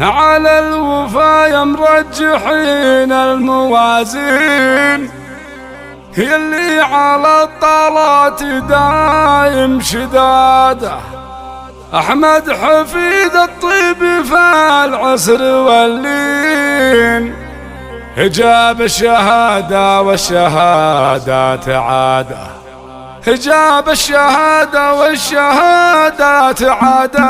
على الوفا يا مرجحين الموازين، يلي على الطلات دايم شداده. أحمد حفيد الطيب فالعسر واللين، جاب الشهادة والشهادات عادة، جاب الشهادة والشهادات عادة.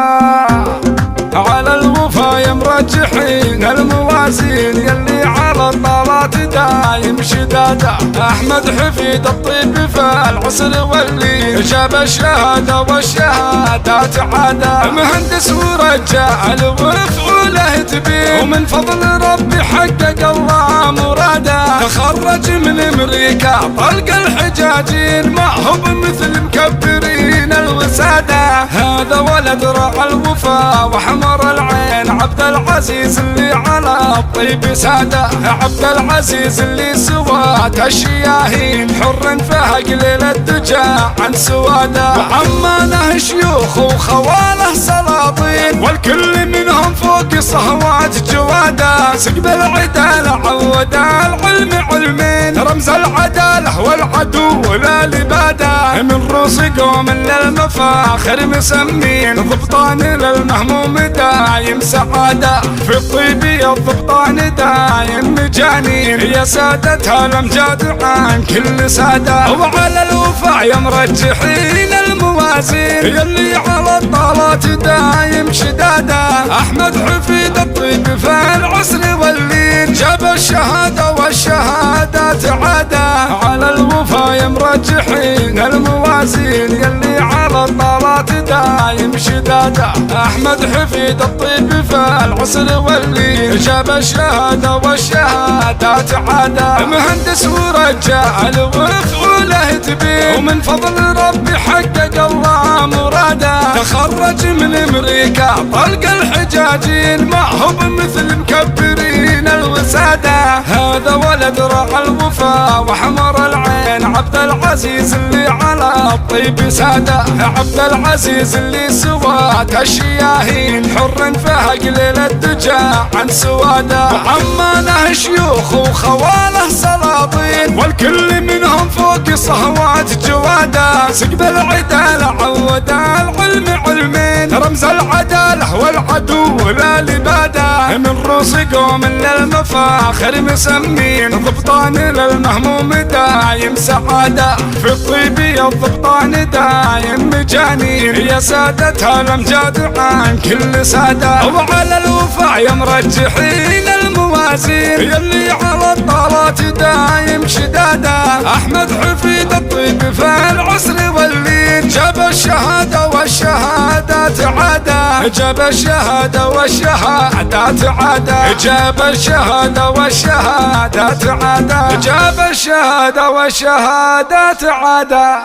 على الوفا يا مرجحين الموازين، يلي على الطلات دايم شداده. أحمد حفيد الطيب فالعسر واللين، جاب الشهادة والشهادات عادة. مهندس ورجال وفعوله تبين، ومن فضل ربي حقق الله مراده. تخرج من امريكا طلق الحجاجين، ما هو بمثل مكبرين الوساده. هذا ولد رعى الوفا وحمر العين، عبد العزيز اللي على الطيب ساده. عبد العزيز اللي سواد الشياهين، حر فهق ليل الدجا عن سواده. وعمانه شيوخ وخواله سلاطين، والكل منهم فوق صهوات جواده. سقب العدالة عود العلم علمين، رمز العدالة والعدو لا لباده. من روس قوم للمفاخر مسمين، ضبطان للمهموم دايم سعادة. في الطيبية الضبطان دايم مجانين، يا سادتها الامجاد عن كل سادة. وعلى الوفا يا مرجحين الموازين، يلي على الطلات دايم شدادة. أحمد حفيد الطيب فالعسر واللين، جاب الشهادة والشهادات عادة. على الوفا يا مرجحين الموازين، يلي على الطلات دايم شدادة. أحمد حفيد الطيب فالعسر واللين، جاب الشهادة والشهادات عادة. مهندس ورجال وفعوله تبين، ومن فضل ربي حقق الله مراده. تخرج من امريكا طلق الحجاجين، ما هو بمثل مكبرين الوساده. هذا ولد رعى الوفا وحمر العين، عبد العزيز اللي على الطيب ساده. عبد العزيز اللي سواد الشياهين، حر فهق ليل الدجا عن سواده. وعمانه شيوخ وخواله سلاطين، والكل منهم فوق صهوات جواده. سقب العدالة عود العلم علمين، رمز العدالة والعدو لا لباده. من روس قوم للمفاخر مسمين، ضبطان للمهموم دايم سعادة. في الطيبية الضبطان دايم مجانين، يا سادتها الامجاد عن كل سادة. وعلى الوفا يا مرجحين الموازين، يلي على الطلات دايم شداده. أحمد حفيد الطيب فالعسر واللين، جاب الشهادة والشهادات عادة. جاب الشهادة والشهادات عادة. جاب الشهادة والشهادات عادة. جاب الشهادة والشهادات عادة.